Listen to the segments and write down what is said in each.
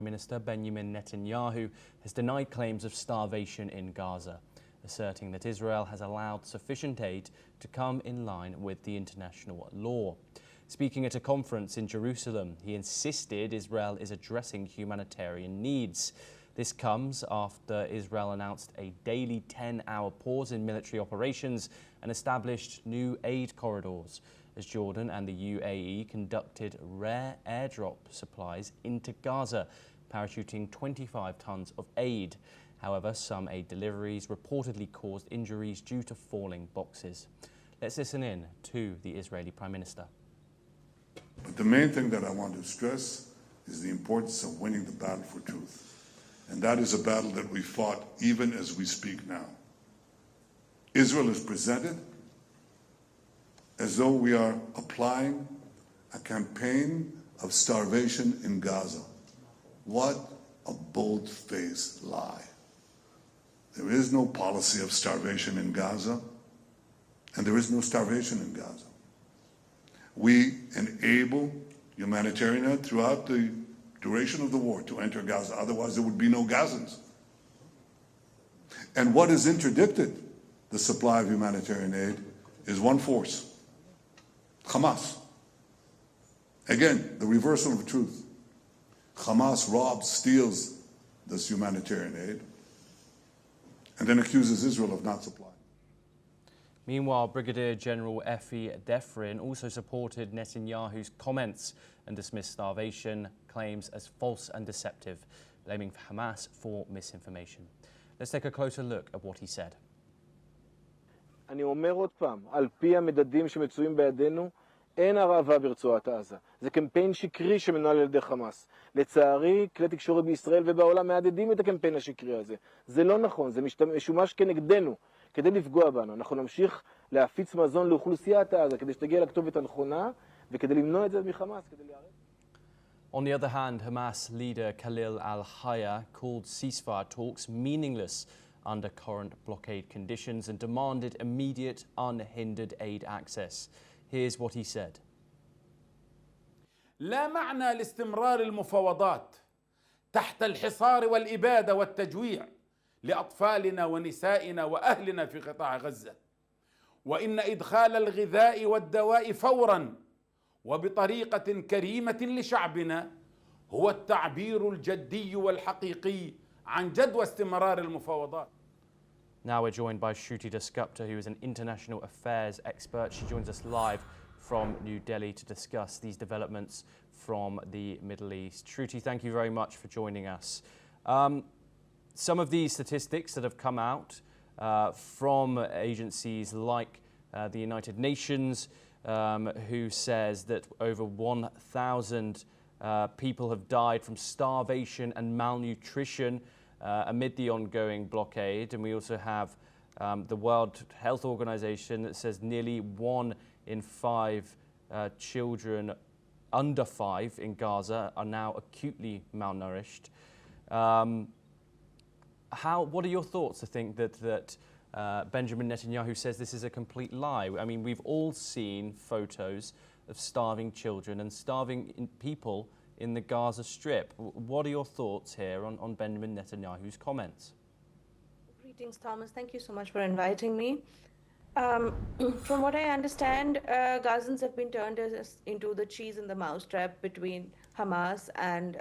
Minister Benjamin Netanyahu has denied claims of starvation in Gaza, asserting that Israel has allowed sufficient aid to come in line with the international law. Speaking at a conference in Jerusalem, he insisted Israel is addressing humanitarian needs. This comes after Israel announced a daily 10-hour pause in military operations and established new aid corridors, as Jordan and the UAE conducted rare airdrop supplies into Gaza, parachuting 25 tons of aid. However, some aid deliveries reportedly caused injuries due to falling boxes. Let's listen in to the Israeli Prime Minister. But the main thing that I want to stress is the importance of winning the battle for truth. And that is a battle that we fought even as we speak now. Israel is presented as though we are applying a campaign of starvation in Gaza. What a bold-faced lie. There is no policy of starvation in Gaza, and there is no starvation in Gaza. We enable humanitarian aid throughout the duration of the war to enter Gaza. Otherwise, there would be no Gazans. And what has interdicted the supply of humanitarian aid is one force, Hamas. Again, the reversal of truth. Hamas robs, steals this humanitarian aid, and then accuses Israel of not supplying. Meanwhile, Brigadier General Efi Defrin also supported Netanyahu's comments and dismissed starvation claims as false and deceptive, blaming Hamas for misinformation. Let's take a closer look at what he said. אני אומר עוד פעם, על פי המדדים שמצויים בידינו, אין הרעבה ברצועת עזה. זה קמפיין שקרי שמנוהל על ידי חמאס. לצערי, כלי תקשורת בישראל ובעולם מעדדים את הקמפיין השקרי הזה. זה לא נכון, זה משומש כנגדנו, כדי לפגוע בנו. אנחנו נמשיך להפיץ מזון לאוכלוסיית עזה, כדי שתגיע לכתובת הנכונה, וכדי למנוע את זה מחמאס, כדי להיערך. On the other hand, Hamas leader Khalil al-Hayya called ceasefire talks meaningless under current blockade conditions and demanded immediate, unhindered aid access. Here's what he said. لا معنى لاستمرار المفاوضات تحت الحصار والإبادة والتجويع لأطفالنا ونسائنا وأهلنا في قطاع غزة، وإن إدخال الغذاء والدواء فوراً وبطريقة كريمة لشعبنا هو التعبير الجدي والحقيقي عن جدوى استمرار المفاوضات. Now we're joined by Shruti Dasgupta, who is an international affairs expert. She joins us live from New Delhi to discuss these developments from the Middle East. Shruti, thank you very much for joining us. Some of these statistics that have come out from agencies like the United Nations, who says that over 1,000 people have died from starvation and malnutrition amid the ongoing blockade. And we also have the World Health Organization that says nearly 1 in 5 children under 5 in Gaza are now acutely malnourished. What are your thoughts to think that Benjamin Netanyahu says this is a complete lie? I mean, we've all seen photos of starving children and starving people in the Gaza Strip. What are your thoughts here on Benjamin Netanyahu's comments? Greetings, Thomas. Thank you so much for inviting me. From what I understand, Gazans have been turned into the cheese in the mousetrap between Hamas and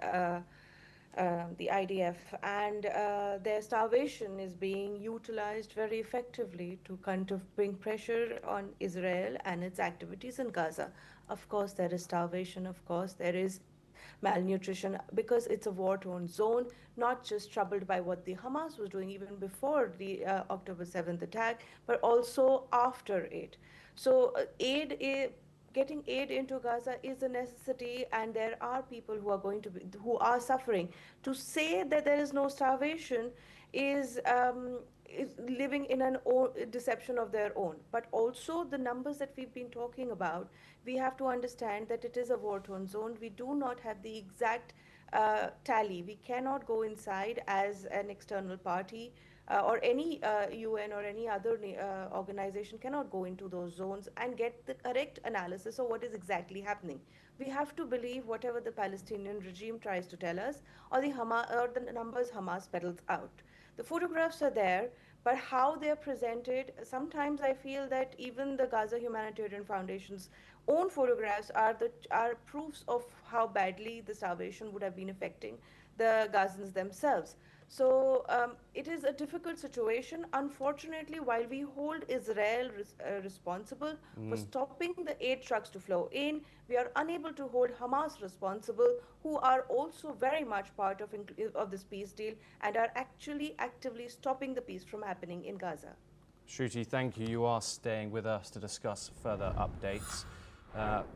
the IDF, and their starvation is being utilized very effectively to kind of bring pressure on Israel and its activities in Gaza. Of course, there is starvation. Of course, there is malnutrition, because it's a war-torn zone, not just troubled by what the Hamas was doing even before the October 7th attack, but also after it. So getting aid into Gaza is a necessity, and there are people who are suffering. To say that there is no starvation is living in an deception of their own. But also the numbers that we've been talking about, we have to understand that it is a war-torn zone. We do not have the exact tally. We cannot go inside as an external party or any UN or any other organization cannot go into those zones and get the correct analysis of what is exactly happening. We have to believe whatever the Palestinian regime tries to tell us, or the numbers Hamas peddles out. The photographs are there, but how they're presented, sometimes I feel that even the Gaza Humanitarian Foundation's own photographs are proofs of how badly the starvation would have been affecting the Gazans themselves. So it is a difficult situation. Unfortunately, while we hold Israel responsible for stopping the aid trucks to flow in, we are unable to hold Hamas responsible, who are also very much part of this peace deal and are actually actively stopping the peace from happening in Gaza. Shruti, thank you. You are staying with us to discuss further updates.